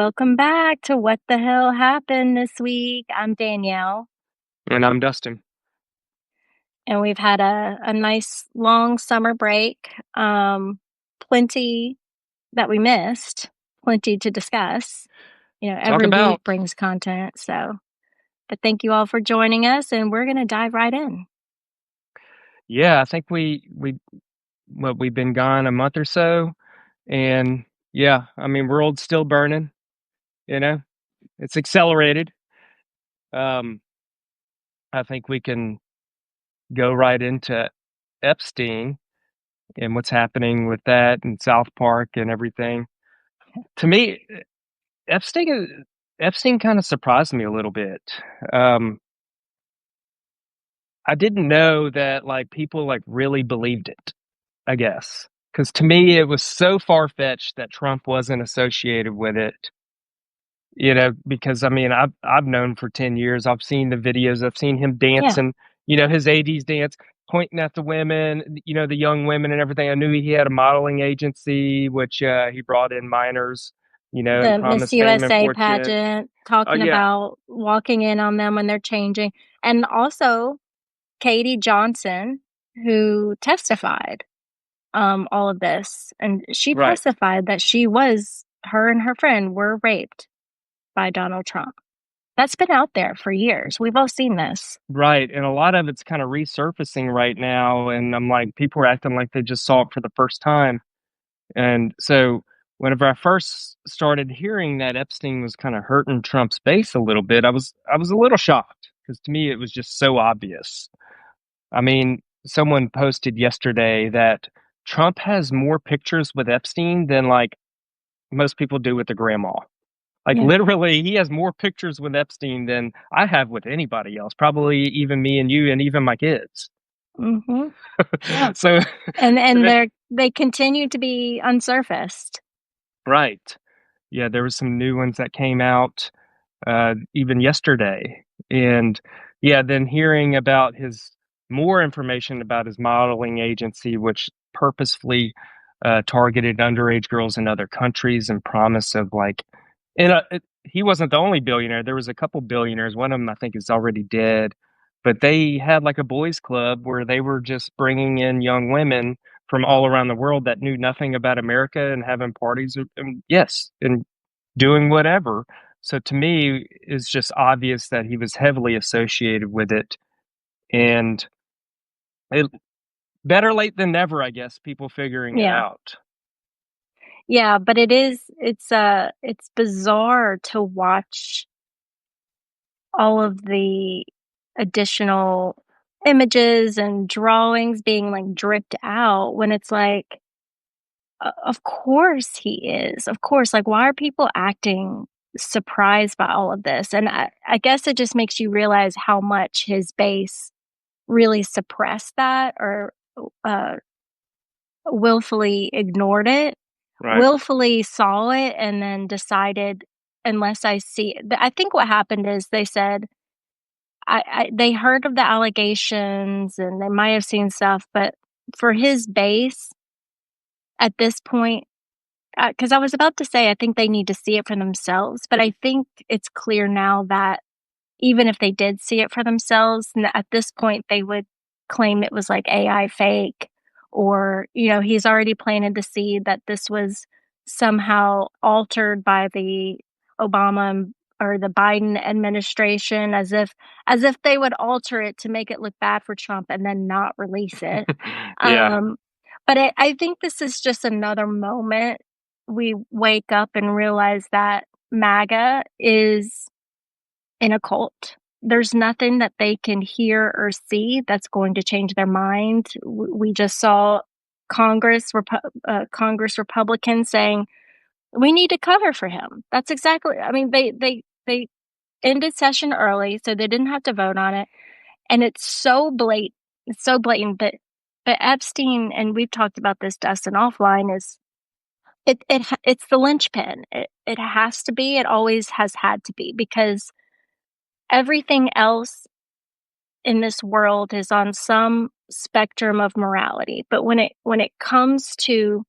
Welcome back to What the Hell Happened this week. I'm Danielle, And I'm Dustin. and we've had a nice long summer break. Plenty that we missed, plenty to discuss. Talk Every week about. brings content. But thank you all for joining us, and we're going to dive right in. Yeah, I think we've been gone a month or so, and yeah, I mean, world's still burning, you know. It's accelerated. Um, I think we can go right into Epstein and what's happening with that and South Park and everything. To me, Epstein kind of surprised me a little bit. Um, I didn't know that like people like really believed it. I guess. Because to me, it was so far-fetched that Trump wasn't associated with it. Because I mean, I've known for 10 years. I've seen the videos. I've seen him Yeah, dancing, his AD's dance, pointing at the women, the young women and everything. I knew he had a modeling agency, which he brought in minors, and the Miss promised fame and USA fortune. pageant, Oh, talking yeah, about walking in on them when they're changing, and also Katie Johnson, who testified. All of this. And she right. testified that her and her friend were raped by Donald Trump. That's been out there for years. We've all seen this. Right, and a lot of it's kinda resurfacing right now, and I'm like, people are acting like they just saw it for the first time. And so whenever I first started hearing that Epstein was kind of hurting Trump's base a little bit, I was a little shocked because to me it was just so obvious. I mean, someone posted yesterday that Trump has more pictures with Epstein than like most people do with the grandma. Like Yeah. literally, he has more pictures with Epstein than I have with anybody else, probably even me and you and even my kids. Mhm. Yeah. So, And they continue to be unsurfaced. right. Yeah, there was some new ones that came out even yesterday. And yeah, then hearing about his more information about his modeling agency, which purposefully targeted underage girls in other countries and promise of like, he wasn't the only billionaire. There was a couple billionaires. One of them, I think, is already dead. But they had like a boys' club where they were just bringing in young women from all around the world that knew nothing about America and having parties. And yes, and doing whatever. So to me, it's just obvious that he was heavily associated with it. And it, better late than never, I guess, people figuring it Yeah. out. Yeah, but it's bizarre to watch all of the additional images and drawings being like dripped out when it's like, of course he is. Of course. Like, why are people acting surprised by all of this? And I guess it just makes you realize how much his base really suppressed that or uh, willfully ignored it, Right. willfully saw it, and then decided, unless I see it. I think what happened is they said, they heard of the allegations and they might have seen stuff, but for his base at this point, because I was about to say, I think they need to see it for themselves, but I think it's clear now that even if they did see it for themselves, at this point, they would claim it was like AI fake, or, he's already planted the seed that this was somehow altered by the Obama or the Biden administration, as if they would alter it to make it look bad for Trump and then not release it. Yeah. Um, but I think this is just another moment we wake up and realize that MAGA is in a cult. There's nothing that they can hear or see that's going to change their mind. We just saw Congress Republicans saying we need to cover for him. That's exactly. I mean, they ended session early, so they didn't have to vote on it, and it's so blatant. It's so blatant. But Epstein, and we've talked about this, Dustin, offline, is it's the linchpin. It has to be. It always has had to be, because everything else in this world is on some spectrum of morality. But when it comes to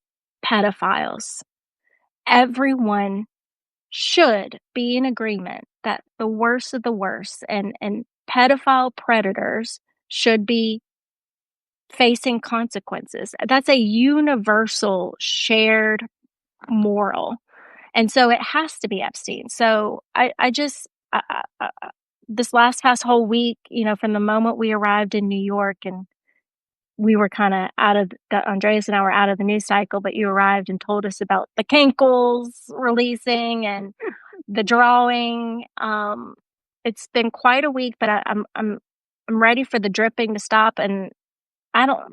pedophiles, everyone should be in agreement that the worst of the worst and pedophile predators should be facing consequences. That's a universal shared moral. And so it has to be Epstein. So I just, this last past whole week, from the moment we arrived in New York and we were kind of Andreas and I were out of the news cycle, but you arrived and told us about the Kinkles releasing and the drawing. It's been quite a week, but I'm ready for the dripping to stop. And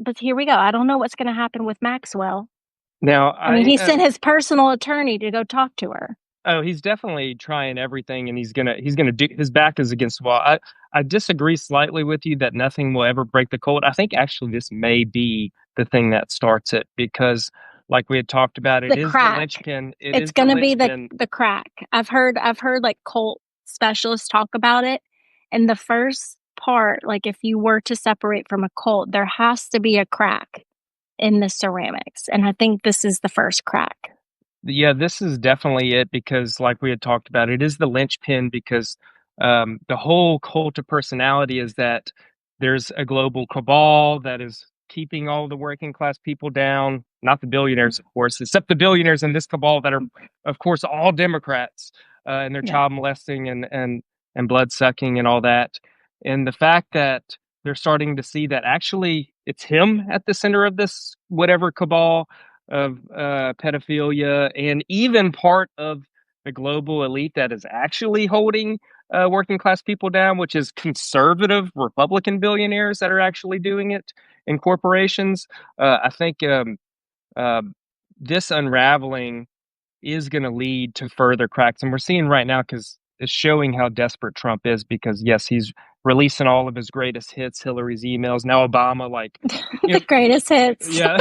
but here we go. I don't know what's going to happen with Maxwell. Now, I mean, he sent his personal attorney to go talk to her. oh, he's definitely trying everything, and he's gonna do. His back is against the wall. I disagree slightly with you that nothing will ever break the code. I think actually this may be the thing that starts it because, like we had talked about, it The is the crack. linchpin. It It's is the going to be linchpin. the crack. I've heard like cult specialists talk about it. And the first part, like if you were to separate from a cult, there has to be a crack in the ceramics. And I think this is the first crack. Yeah, this is definitely it because, like we had talked about, it is the linchpin because the whole cult of personality is that there's a global cabal that is keeping all the working class people down, not the billionaires, of course, except the billionaires in this cabal that are, of course, all Democrats and they're Yeah. child molesting and blood sucking and all that. And the fact that they're starting to see that actually it's him at the center of this whatever cabal of pedophilia and even part of the global elite that is actually holding working class people down, which is conservative Republican billionaires that are actually doing it in corporations. I think uh, this unraveling is going to lead to further cracks. And we're seeing right now because it's showing how desperate Trump is because, yes, he's releasing all of his greatest hits, Hillary's emails. Now Obama, like, you The know, greatest hits. yeah.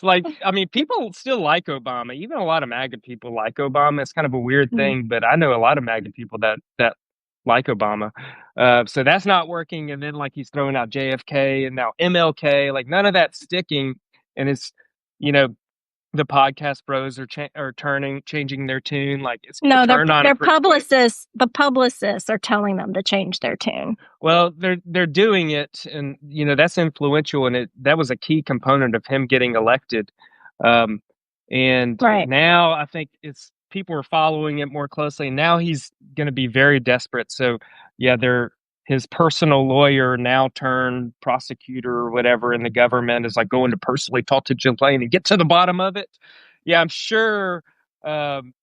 like I mean, people still like Obama. Even a lot of MAGA people like Obama. It's kind of a weird Mm. thing, but I know a lot of MAGA people that like Obama. So that's not working. And then like he's throwing out JFK and now MLK. Like none of that's sticking. And it's you know the podcast bros are changing their tune. Like it's No, turned on their it pretty quick. publicists, the publicists are telling them to change their tune. Well, they're doing it, and that's influential, and that was a key component of him getting elected. Um, and Right. now I think it's people are following it more closely. Now he's going to be very desperate. So yeah, they're his personal lawyer now turned prosecutor or whatever in the government is like going to personally talk to Ghislaine and get to the bottom of it. Yeah, I'm sure. Um,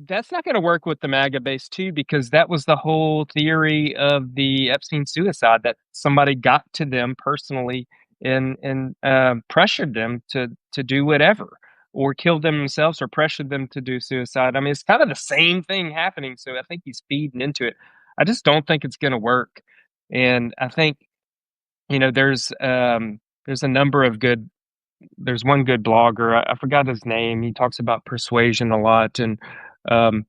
that's not going to work with the MAGA base too, because that was the whole theory of the Epstein suicide that somebody got to them personally and pressured them to do whatever, or killed them themselves, or pressured them to do suicide. I mean, it's kind of the same thing happening. So I think he's feeding into it. I just don't think it's going to work, and I think there's a number of good there's one good blogger. I forgot his name. He talks about persuasion a lot, and um,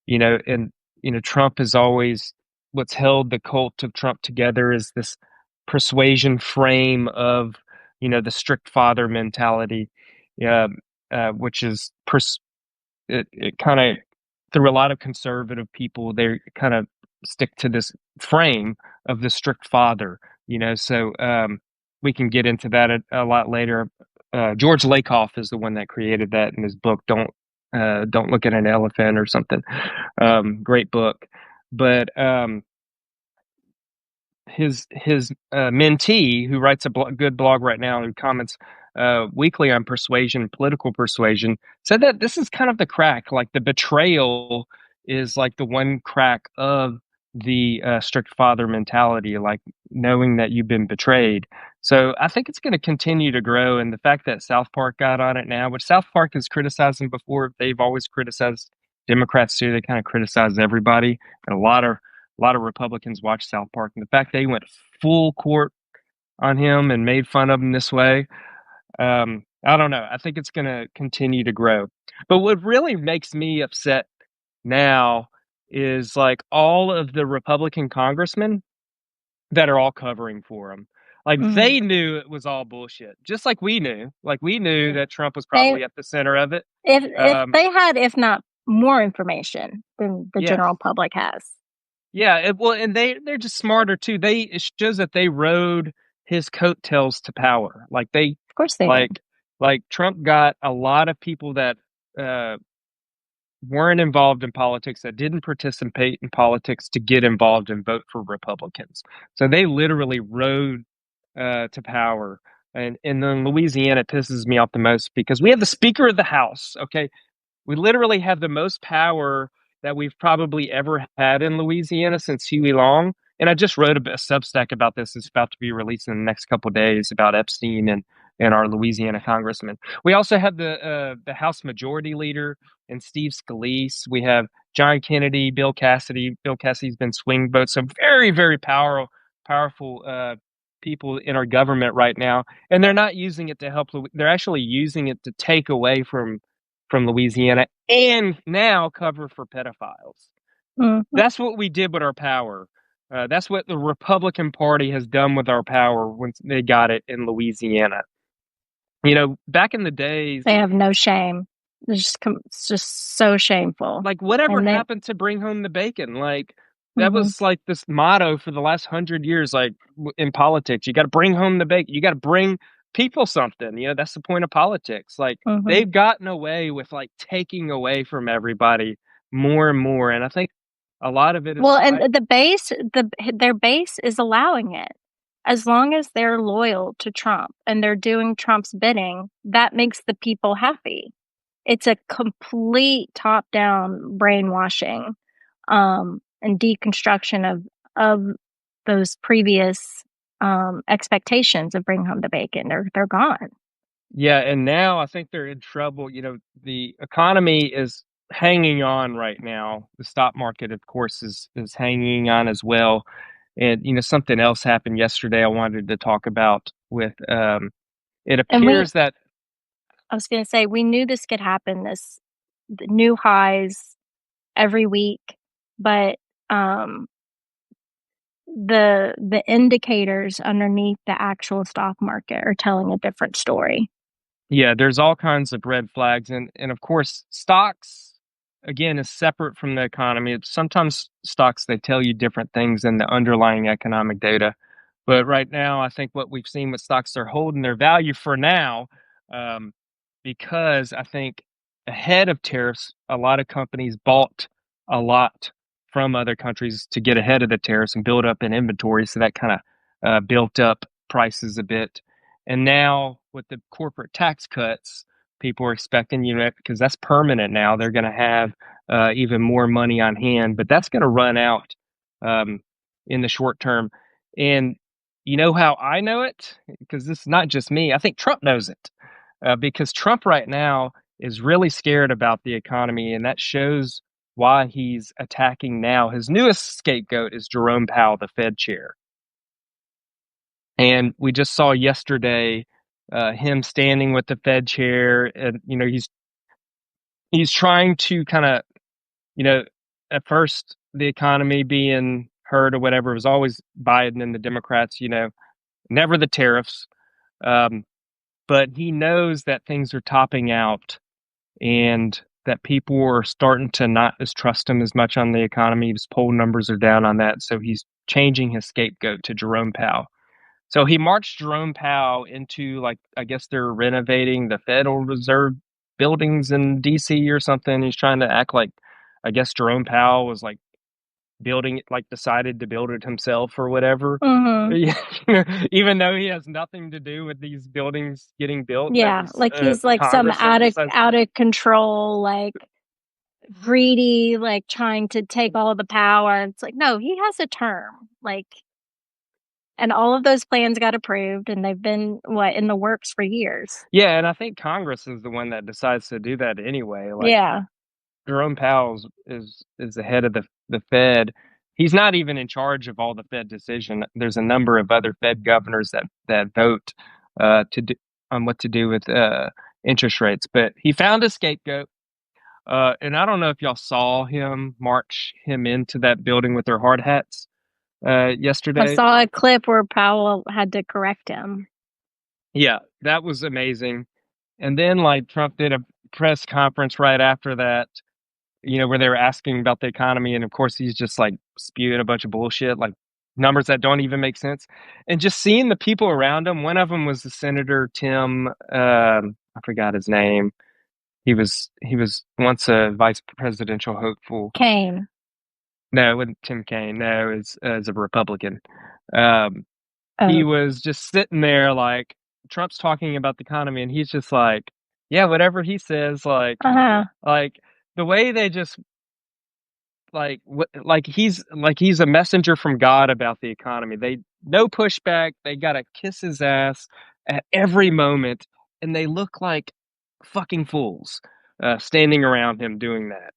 and Trump is always what's held the cult of Trump together is this persuasion frame of the strict father mentality, yeah, which is it kind of through a lot of conservative people they kind of stick to this frame of the strict father. So we can get into that a lot later. George Lakoff is the one that created that in his book. Don't look at an elephant or something. Great book, but his mentee, who writes a good blog right now, who comments weekly on persuasion, political persuasion, said that this is kind of the crack. Like the betrayal is like the one crack of the strict father mentality, like knowing that you've been betrayed. So I think it's going to continue to grow. And the fact that South Park got on it now, which South Park has criticized them before, they've always criticized Democrats too. They kind of criticize everybody, and a lot of Republicans watch South Park, and the fact they went full court on him and made fun of him this way, I don't know. I think it's going to continue to grow. But what really makes me upset now is like all of the Republican congressmen that are all covering for him. Like Mhm. they knew it was all bullshit, just like we knew. Like we knew that Trump was They probably at the center of it. if Um, they had, if not more information than the yes, general public has. yeah. Well, and they're just smarter too. It shows that they rode his coattails to power. Of course they did. Like like Trump got a lot of people that uh weren't involved in politics, that didn't participate in politics, to get involved and vote for Republicans. So they literally rode to power. And then Louisiana pisses me off the most because we have the Speaker of the House. Okay, we literally have the most power that we've probably ever had in Louisiana since Huey Long. And I just wrote a Substack about this. It's about to be released in the next couple of days about Epstein and our Louisiana congressman. We also have the House Majority Leader and Steve Scalise. We have John Kennedy, Bill Cassidy. Bill Cassidy's been swing votes. So very, very powerful people in our government right now. And they're not using it to help. They're actually using it to take away from Louisiana and now cover for pedophiles. Mhm. That's what we did with our power. That's what the Republican Party has done with our power once they got it in Louisiana. Back in the days, They have no shame. It's just so shameful. like whatever And they happened to bring home the bacon? Like that mhm, was like this motto for the last 100 years. Like in politics, you got to bring home the bacon. You got to bring people something. That's the point of politics. Like mhm. they've gotten away with like taking away from everybody more and more. And I think a lot of it is Well, and why. their base is allowing it. As long as they're loyal to Trump and they're doing Trump's bidding, that makes the people happy. It's a complete top-down brainwashing, and deconstruction of those previous, expectations of bring home the bacon. They're gone. Yeah, and now I think they're in trouble. The economy is hanging on right now. The stock market, of course, is hanging on as well. And something else happened yesterday I wanted to talk about with it And appears that I was gonna say, we knew this could happen, the new highs every week, but, um, the indicators underneath the actual stock market are telling a different story. yeah, there's all kinds of red flags, and of course, stocks again is separate from the economy. Sometimes stocks, they tell you different things than the underlying economic data. But right now, I think what we've seen with stocks, are holding their value for now, um, because I think ahead of tariffs, a lot of companies bought a lot from other countries to get ahead of the tariffs and build up an inventory. So that kind of built up prices a bit. And now with the corporate tax cuts, people are expecting, because that's permanent now, they're going to have even more money on hand, but that's going to run out um, in the short term. And you know how I know it? Because this is not just me. I think Trump knows it, because Trump right now is really scared about the economy, and that shows why he's attacking now. His newest scapegoat is Jerome Powell, the Fed chair. And we just saw yesterday him standing with the Fed chair, and he's trying to kind of, you know, at first the economy being hurt or whatever, it was always Biden and the Democrats, never the tariffs. Um, but he knows that things are topping out and that people are starting to not as trust him as much on the economy. His poll numbers are down on that, so he's changing his scapegoat to Jerome Powell. So he marched Jerome Powell into, like, I guess they're renovating the Federal Reserve buildings in DC or something. He's trying to act like, I guess Jerome Powell was like building it, like decided to build it himself or whatever. Mhm. Yeah, even though he has nothing to do with these buildings getting built, that Yeah, was like he's like some Congress that decides to out do it. of control, like greedy, like trying to take all the power. It's like, no, he has a term. Like, and all of those plans got approved and they've been in the works for years. Yeah, and I think Congress is the one that decides to do that anyway. Like Yeah. Jerome Powell is the head of the Fed. He's not even in charge of all the Fed decision. There's a number of other Fed governors that vote to do on what to do with interest rates. But he found a scapegoat, and I don't know if y'all saw him march him into that building with their hard hats. I yesterday. saw a clip where Powell had to correct him. Yeah, that was amazing. And then like Trump did a press conference right after that, where they were asking about the economy, and of course he's just like spewing a bunch of bullshit, like numbers that don't even make sense. And just seeing the people around him, one of them was the Senator Tim, I forgot his name. He was once a vice presidential hopeful. Kane. No, it wasn't Tim Kaine. No, as a Republican. Um, he Oh, was just sitting there like Trump's talking about the economy, and he's just like, yeah, whatever he says, uh-huh. like the way they just like he's a messenger from God about the economy. They no pushback. They gotta kiss his ass at every moment, and they look like fucking fools standing around him doing that.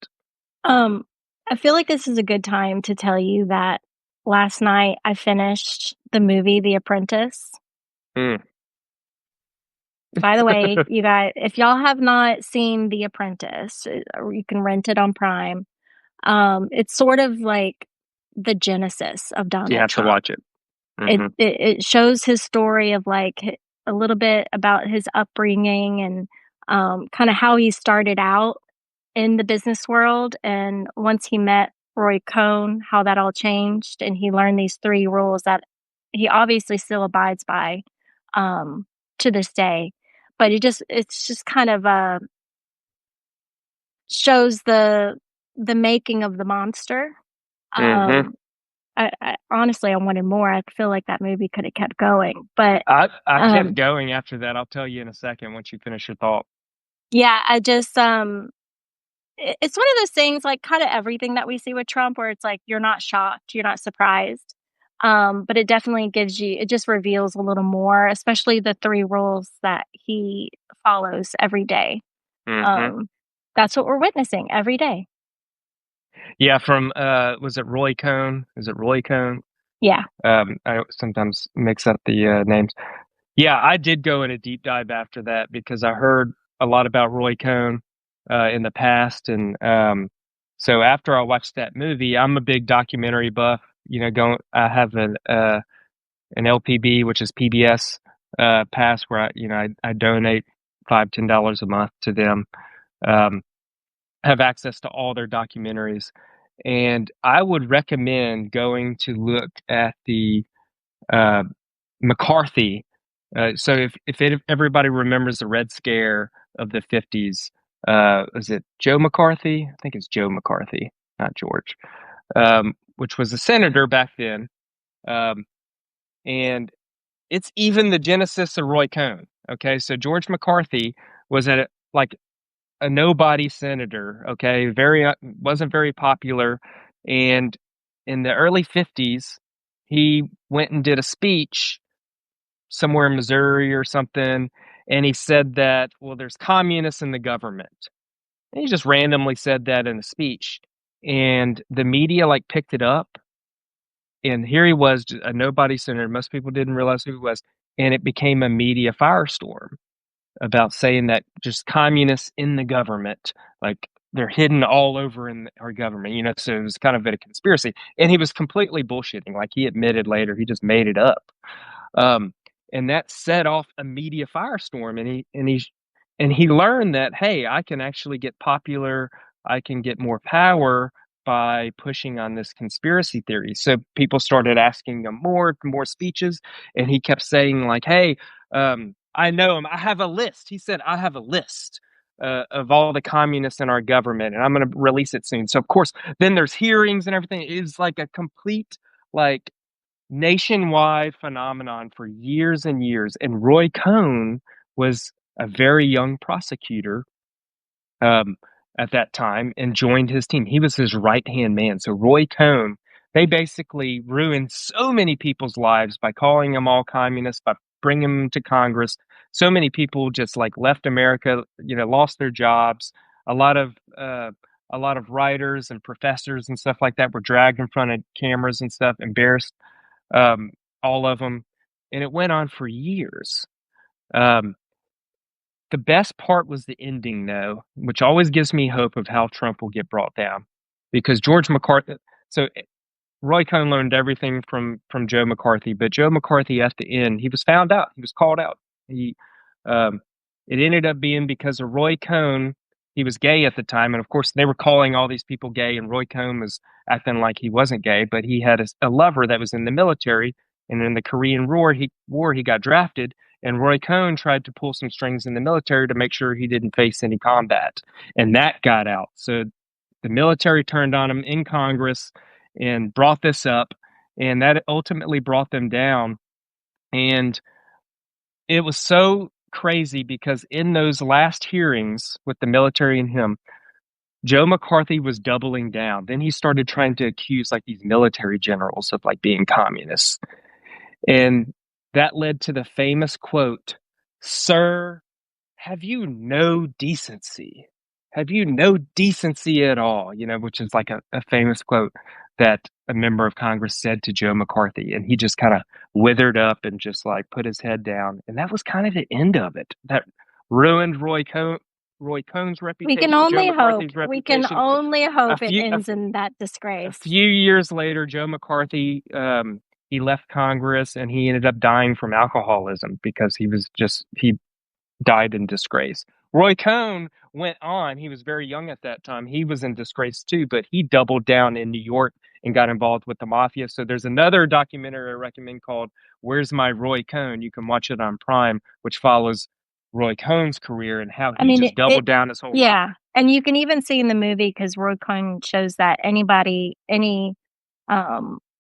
Um, I feel like this is a good time to tell you that last night I finished the movie The Apprentice. Mm. By the way, you guys, if y'all have not seen The Apprentice, or you can rent it on Prime. It's sort of like the genesis of You Donald have to Trump. watch it. It Hmm. it, it shows his story of like a little bit about his upbringing and kind of how he started out in the business world, and once he met Roy Cohn, how that all changed, and he learned these three rules that he obviously still abides by um, to this day. But it's just kind of shows the making of the monster. Hmm. Um, I honestly I wanted more. I feel like that movie could have kept going, but I kept um, going after that. I'll tell you in a second once you finish your thought. yeah, I just it's one of those things like kind of everything that we see with Trump where it's like you're not shocked, you're not surprised. But it definitely it just reveals a little more, especially the three rules that he follows every day. Hmm. Um, that's what we're witnessing every day. Yeah, from was it Roy Cohn? Is it Roy Cohn? Yeah. I sometimes mix up the names. Yeah, I did go in a deep dive after that because I heard a lot about Roy Cohn in the past, and so after I watched that movie, I'm a big documentary buff. I have an LPB, which is PBS pass, where I donate $5-10 a month to them. Um, have access to all their documentaries, and I would recommend going to look at the uh, McCarthy. So if everybody remembers the Red Scare of the 50s, is it Joe McCarthy? I think it's Joe McCarthy, not George, which was a senator back then. Um, and it's even the genesis of Roy Cohn. Okay, so George McCarthy was like a nobody senator. Okay, very wasn't very popular, and in the early 50s, he went and did a speech somewhere in Missouri or something, and he said that, well, there's communists in the government. And he just randomly said that in a speech, and the media like picked it up, and here he was, a nobody senator. Most people didn't realize who he was, and it became a media firestorm about saying that just communists in the government, like they're hidden all over in our government, so it was kind of a conspiracy. And he was completely bullshitting. Like he admitted later, he just made it up. Um, and that set off a media firestorm. And he learned that, hey, I can actually get popular. I can get more power by pushing on this conspiracy theory. So people started asking him more speeches, and he kept saying like, hey, I know him. I have a list. He said, I have a list. Of all the communists in our government, and I'm going to release it soon. So, of course, then there's hearings and everything. It is like a complete, like, nationwide phenomenon for years and years. And Roy Cohn was a very young prosecutor um, at that time and joined his team. He was his right hand man. So Roy Cohn, they basically ruined so many people's lives by calling them all communists, by bringing them to Congress. So many people just like left America, lost their jobs. A lot of a lot of writers and professors and stuff like that were dragged in front of cameras and stuff, embarrassed, um, all of them, and it went on for years. Um, the best part was the ending, though, which always gives me hope of how Trump will get brought down, because George McCarthy. So Roy Cohn learned everything from Joe McCarthy, but Joe McCarthy at the end, he was found out. He was called out. He um, it ended up being because of Roy Cohn. He was gay at the time, and of course they were calling all these people gay, and Roy Cohn was acting like he wasn't gay, but he had a lover that was in the military, and in the Korean War he got drafted, and Roy Cohn tried to pull some strings in the military to make sure he didn't face any combat, and that got out. So the military turned on him in Congress and brought this up, and that ultimately brought them down. And it was so crazy because in those last hearings with the military and him, Joe McCarthy was doubling down. Then he started trying to accuse like these military generals of like being communists. And that led to the famous quote, "Sir, have you no decency? Have you no decency at all?" Which is like a famous quote that a member of Congress said to Joe McCarthy. And he just kind of withered up and just like put his head down. And that was kind of the end of it. That ruined Roy Cohn's We can reputation, Joe only hope. McCarthy's We can reputation. only A hope it few, a, ends in that a disgrace. few years later, Joe McCarthy, he left Congress and he ended up dying from alcoholism because he died in disgrace. Roy Cohn went on. He was very young at that time. He was in disgrace too, but he doubled down in New York and got involved with the mafia. So there's another documentary I recommend called "Where's My Roy Cohn?" You can watch it on Prime, which follows Roy Cohn's career and how I he mean, just doubled down his whole life. yeah. And you can even see in the movie because Roy Cohn shows that any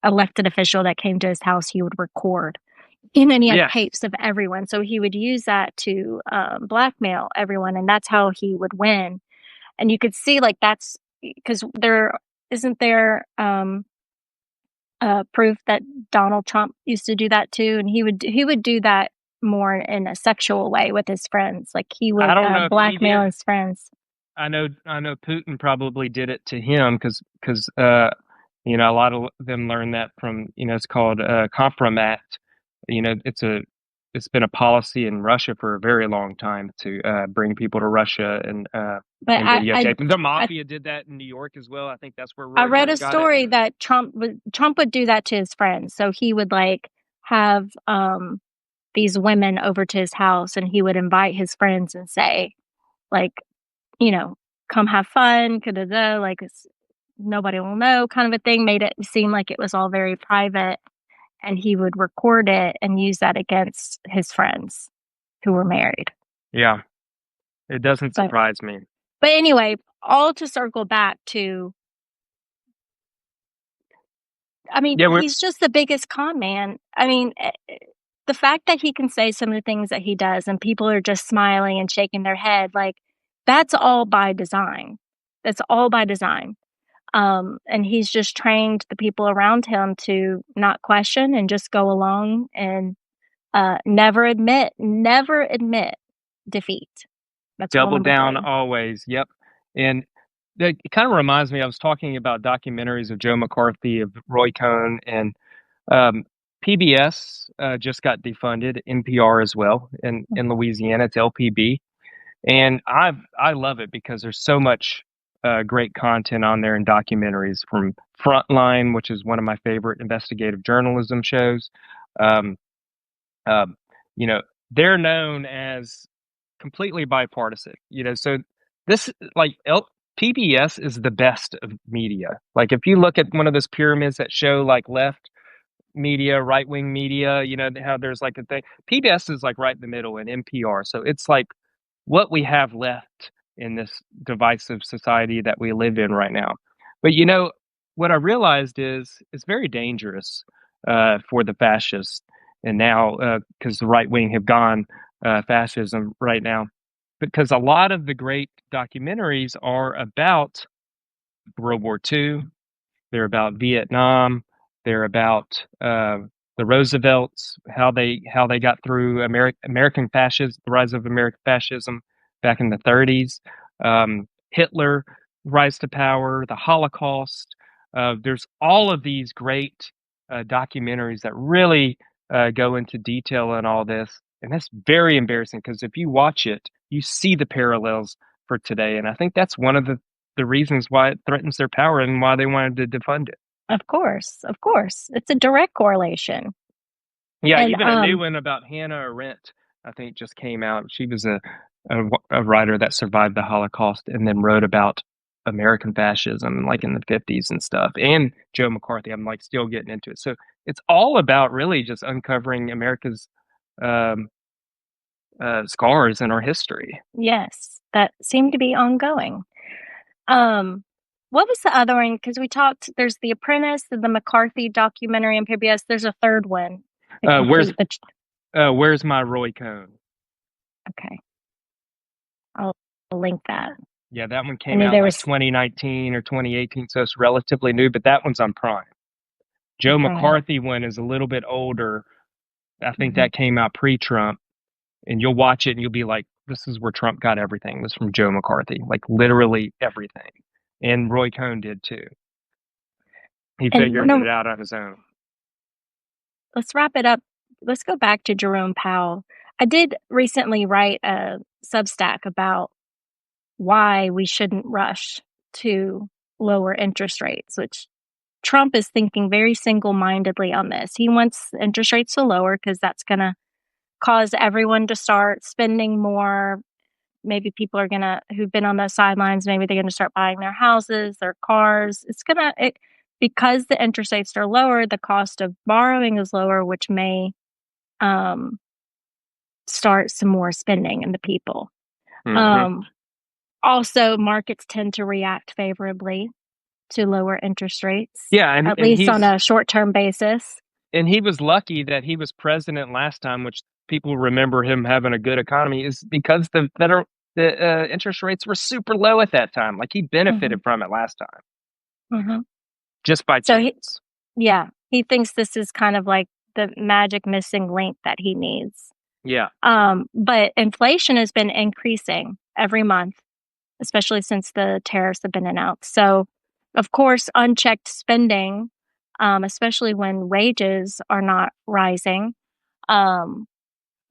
elected official that came to his house, he would record. And then he had Yeah, tapes of everyone. So he would use that to blackmail everyone. And that's how he would win. And you could see like that's because there isn't there proof that Donald Trump used to do that too. And he would do that more in a sexual way with his friends. Like he I would don't know if he blackmail did. his friends. I know Putin probably did it to him because a lot of them learned that from it's called compromat. It's been a policy in Russia for a very long time to bring people to Russia But and videotape. And the mafia did that in New York as well. I think that's where I Roy read a Cohn got it. story that Trump would do that to his friends. So he would like have these women over to his house and he would invite his friends and say like, you know, come have fun, like nobody will know kind of a thing, made it seem like it was all very private and he would record it and use that against his friends who were married. Yeah, it doesn't But surprise me. anyway, all to circle back to I mean, Yeah, he's just the biggest con man. I mean, the fact that he can say some of the things that he does and people are just smiling and shaking their head, like that's all by design. That's all by design. And he's just trained the people around him to not question and just go along and never admit defeat. That's rule double number down 3. always. Yep. And that it kind of reminds me, I was talking about documentaries of Joe McCarthy, of Roy Cohn, and um, PBS just got defunded, NPR as well in Louisiana. It's LPB. And I love it because there's so much great content on there and documentaries from Frontline, which is one of my favorite investigative journalism shows. Um, um, you know, they're known as completely bipartisan. So this like PBS is the best of media. Like if you look at one of those pyramids that show like left media, right wing media, how there's like a thing. PBS is like right in the middle in NPR. So it's like what we have left in this divisive society that we live in right now. But what I realized is it's very dangerous for the fascists, and now because the right wing have gone fascism right now, because a lot of the great documentaries are about World War II, they're about Vietnam. They're about the Roosevelts, how they got through American fascism, the rise of American fascism back in the 30s. Hitler, rise to power, the Holocaust. There's all of these great documentaries that really go into detail on all this, and that's very embarrassing because if you watch it, you see the parallels for today, and I think that's one of the reasons why it threatens their power and why they wanted to defund it. Of course, of course. It's a direct correlation. Yeah, And even a new one about Hannah Arendt, I think, just came out. She was a writer that survived the Holocaust and then wrote about American fascism, like in the 50s and stuff. And Joe McCarthy, I'm like still getting into it. So it's all about really just uncovering America's um, scars in our history. yes, that seemed to be ongoing. Um, what was the other one? Because we talked, there's The Apprentice, the McCarthy documentary on PBS. There's a third one to Uh, where's complete the. Where's my Roy Cohn? Okay, I'll link that. Yeah, that one I came knew out there like was 2019 or 2018, so it's relatively new, but that one's on Prime. a Joe Prime. McCarthy one is a little bit older. I think Hmm. that came out pre-Trump, and you'll watch it and you'll be like, "This is where Trump got everything. It was from Joe McCarthy, like literally everything." And Roy Cohn did too. He And figured it out on his own. let's wrap it up. Let's go back to Jerome Powell. I did recently write a Substack about why we shouldn't rush to lower interest rates, which Trump is thinking very single mindedly on this. He wants interest rates to lower because that's going to cause everyone to start spending more. Maybe people are going to, who've been on the sidelines, maybe they're going to start buying their houses, their cars. Because the interest rates are lower, the cost of borrowing is lower, which may um, start some more spending in the people. Hmm. Um, Also, markets tend to react favorably to lower interest rates, Yeah, at least on a short term basis. and he was lucky that he was president last time, which people remember him having a good economy, is because the interest rates were super low at that time. Like he benefited Hmm. from it last time Hmm. just by So, chance. yeah, he thinks this is kind of like the magic missing link that he needs. Yeah, But inflation has been increasing every month, especially since the tariffs have been announced. So, of course, unchecked spending, especially when wages are not rising, um,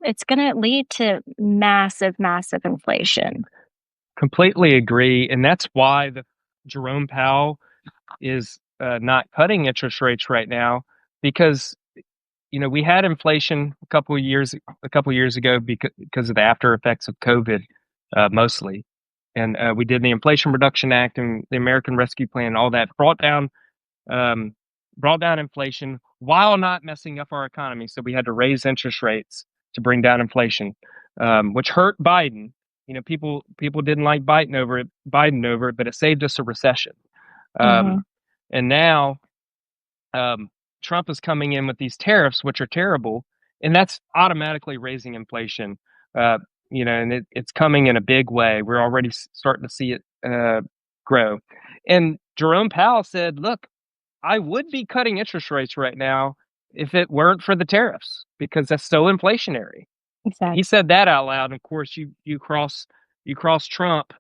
it's going to lead to massive, massive inflation. completely agree, and that's why the Jerome Powell is not cutting interest rates right now because we had inflation a couple years ago because of the after effects of COVID, mostly, and we did the Inflation Reduction Act and the American Rescue Plan, all that um, brought down inflation while not messing up our economy. So we had to raise interest rates to bring down inflation, which hurt Biden. People didn't like Biden over it, but it saved us a recession. Hmm. Um, and now um, Trump is coming in with these tariffs, which are terrible, and that's automatically raising inflation. Uh, and it's coming in a big way. We're already starting to see it grow. And Jerome Powell said, "Look, I would be cutting interest rates right now if it weren't for the tariffs because that's so inflationary." He Exactly. said that out loud. And of course, you cross Trump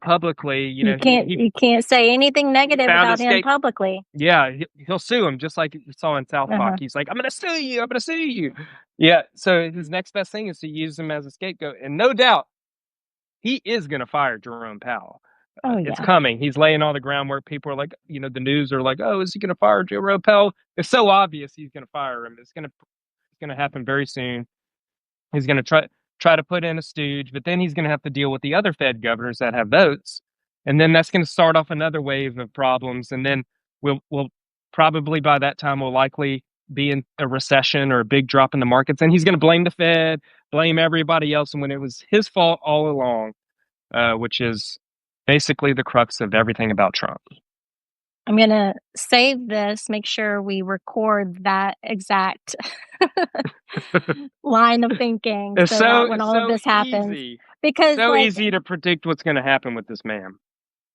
publicly. He You can't say anything he negative found about him escape. publicly. Yeah, he'll sue him just like you saw in South Park. Uh-huh. He's like, "I'm going to sue you. I'm going to sue you." Yeah. So his next best thing is to use him as a scapegoat, and no doubt he is going to fire Jerome Powell. Oh It's yeah. coming. He's laying all the groundwork. People are like, the news are like, "Oh, is he going to fire Jerome Powell?" It's so obvious he's going to fire him. It's going to happen very soon. He's going to try to put in a stooge, but then he's going to have to deal with the other Fed governors that have votes, and then that's going to start off another wave of problems. And then we'll probably by that time we'll likely be in a recession or a big drop in the markets, and he's going to blame the Fed, blame everybody else, and when it was his fault all along, which is basically the crux of everything about Trump. I'm gonna save this, make sure we record that exact line of thinking It's so that so when it's all of so this happens, easy. It's because so like, easy to predict what's going to happen with this man.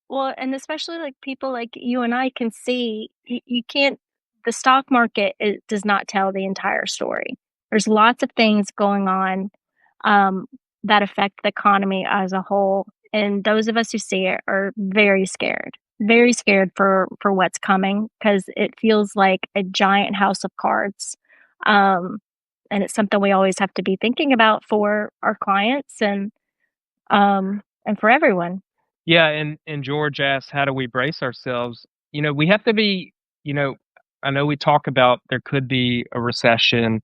well, and especially like people like you and I can see, you can't, the stock market, it does not tell the entire story. There's lots of things going on um, that affect the economy as a whole. And those of us who see it are very scared for what's coming because it feels like a giant house of cards. Um, and it's something we always have to be thinking about for our clients and for everyone. Yeah, and George asked, "How do we brace ourselves?" We have to be. I know we talk about there could be a recession,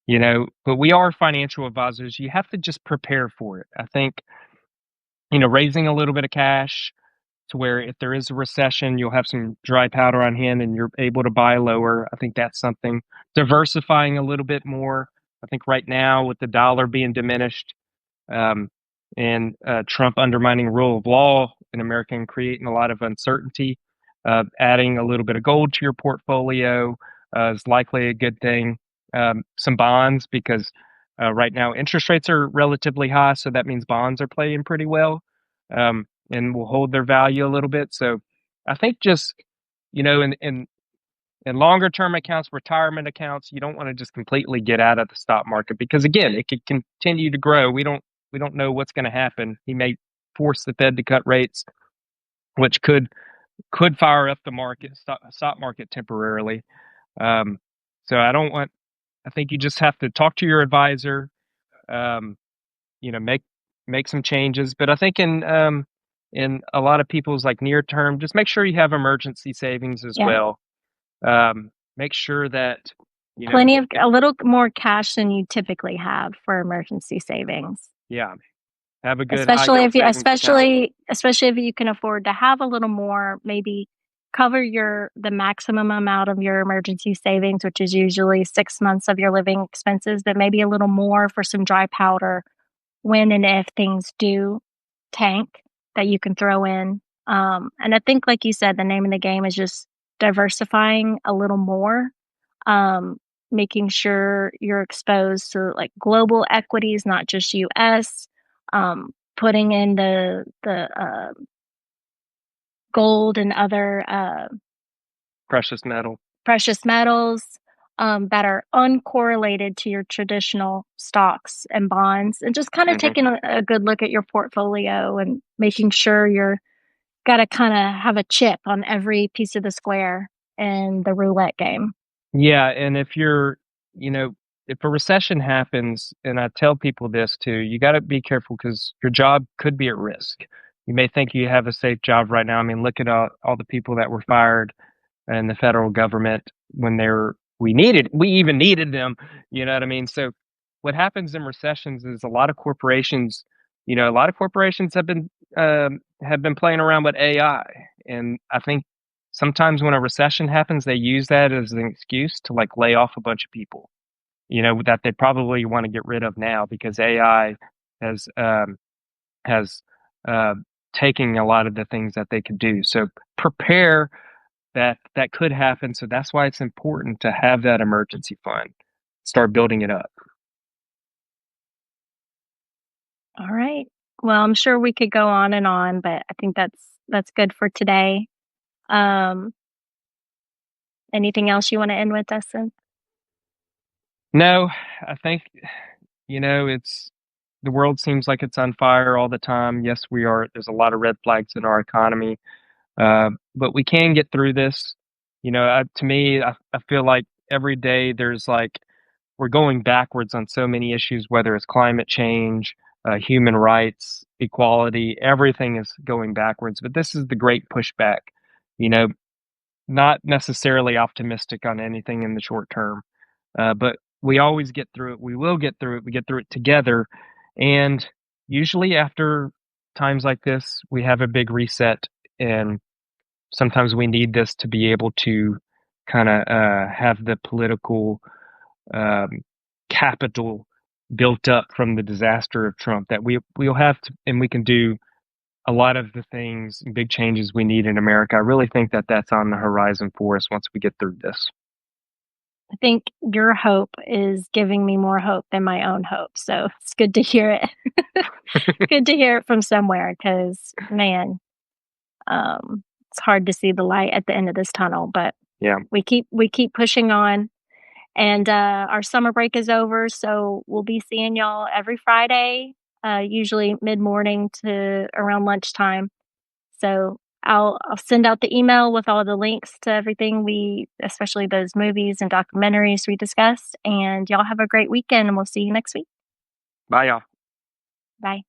but we are financial advisors. You have to just prepare for it. I think, raising a little bit of cash to where if there is a recession, you'll have some dry powder on hand and you're able to buy lower. I think that's something. Diversifying a little bit more. I think right now with the dollar being diminished, um, and Trump undermining rule of law in America and creating a lot of uncertainty. Adding a little bit of gold to your portfolio is likely a good thing. Some bonds, because right now interest rates are relatively high, so that means bonds are playing pretty well, and will hold their value a little bit. So I think just in longer term accounts, retirement accounts, you don't want to just completely get out of the stock market because again, it could continue to grow. We don't know what's going to happen. He may force the Fed to cut rates, which could fire up the stock market temporarily. Um, so I think you just have to talk to your advisor, um, make some changes. But I think in a lot of people's like near term, just make sure you have emergency savings as Yeah. well. Make sure that A little more cash than you typically have for emergency savings. yeah, have a good high Especially yield if you, savings account. especially if you can afford to have a little more, maybe cover the maximum amount of your emergency savings, which is usually 6 months of your living expenses, but maybe a little more for some dry powder when and if things do tank that you can throw in. And I think, like you said, the name of the game is just diversifying a little more, um, making sure you're exposed to like global equities, not just US, putting in the gold and other Precious metal. precious metals that are uncorrelated to your traditional stocks and bonds, and just kind of Hmm. taking a good look at your portfolio and making sure you're got to kind of have a chip on every piece of the square in the roulette game. Yeah, and you know, if a recession happens, and I tell people this too, you got to be careful because your job could be at risk. You may think you have a safe job right now. I mean, look at all the people that were fired in the federal government when we even needed them. You know what I mean? So what happens in recessions is a lot of corporations have been playing around with AI, and I think sometimes when a recession happens, they use that as an excuse to like lay off a bunch of people, that they probably want to get rid of now because AI has uh, taken a lot of the things that they could do. So prepare that could happen. So that's why it's important to have that emergency fund. Start building it up. All right. Well, I'm sure we could go on and on, but I think that's good for today. Um, Anything else you want to end with, Dustin? No, I think it's the world seems like it's on fire all the time. Yes, we are. There's a lot of red flags in our economy, but we can get through this. To me, I feel like every day there's like we're going backwards on so many issues, whether it's climate change, human rights, equality, everything is going backwards. But this is the great pushback, you know, not necessarily optimistic on anything in the short term, but we always get through it. We will get through it. We get through it together. And usually after times like this, we have a big reset. And sometimes we need this to be able to kind of have the political um, capital built up from the disaster of Trump that we'll have to, and we can do a lot of the things and big changes we need in America. I really think that that's on the horizon for us once we get through this. I think your hope is giving me more hope than my own hope. So it's good to hear it. Good to hear it from somewhere because, man, it's hard to see the light at the end of this tunnel, but Yeah. we keep pushing on. And our summer break is over, so we'll be seeing y'all every Friday, usually mid morning to around lunchtime. So I'll send out the email with all the links to everything especially those movies and documentaries we discussed. And y'all have a great weekend, and we'll see you next week. Bye, y'all. Bye.